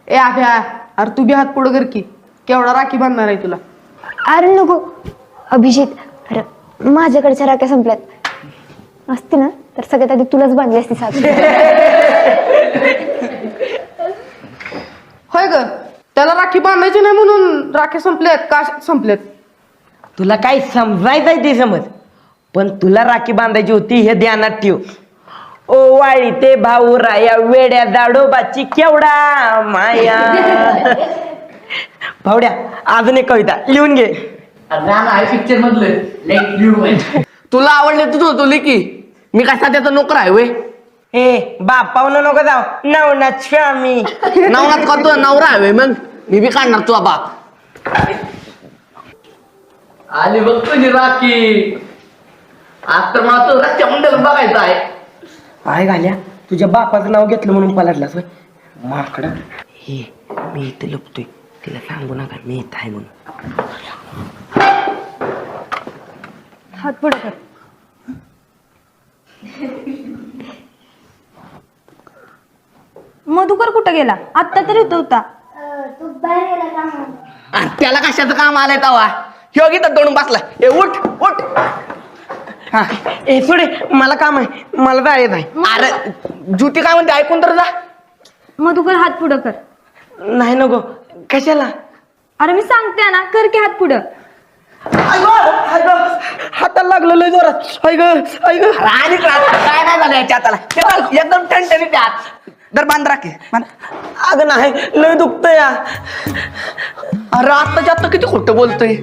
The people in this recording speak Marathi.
ए आभ्या, अरे तू बी हात पुढं कर की, केवढा राखी बांधणार आहे तुला? अरे नको अभिजित, अरे माझ्याकडच्या राख्या संपल्यात असते ना तर सगळ्यात आधी तुलाच बांधली असती साथ. होय ग, त्याला राखी बांधायची नाही म्हणून राखी संपल्यात का संपल्यात? तुला काय समजायचंय ते समज, पण तुला राखी बांधायची होती हे ध्यानात ठेव. ओ वाळी ते भाऊ राया वेड्या दाडोबाची केवढा माया. भावड्या अजून एक कविता लिहून घे. पिक्चर मधलं तुला आवडले तुझं होतो की मी कसा त्याचा नोकर आहे वय? ए बापावनं नको जाऊ, नवनाथ स्वामी. नवनाथ करतो नवरा आहे वय, मग मी बी काढणार तुझा बाप. आली बघ तुझी राखी. आज तर मला तो रक्षाबंधन बघायचं आहे. काय घाल्या तुझ्या बापाचं नाव घेतलं म्हणून पलटलास होय माकडा. हे मी इथे लपतोय, तिला सांगू नका मी इथं आहे म्हणून. हात पुढे कर. मधुकर कुठं गेला? आत्ता तरी इथं होता. आणि त्याला कशाचं काम आलंय तवा? ह्यो गीता तोडून बसला. ए उठ उठ. हा ए सोडे, मला काम आहे, मला जायचं आहे. अरे ज्योती काय म्हणते ऐकून तर जा. मधुकर हात पुढं कर. नाही नको, कशाला? अरे मी सांगते ना, कर की हात पुढं. हाताला लागलं लय जोरात. ऐक ऐक. आणि काय नाही झालं याच्या हाताला? एकदम ठणठणीत त्या हात. दर बांध राखे. अगं नाही, लय दुखतंय या. अरे आत्ताच्या आत्ता किती खोटं बोलतोय.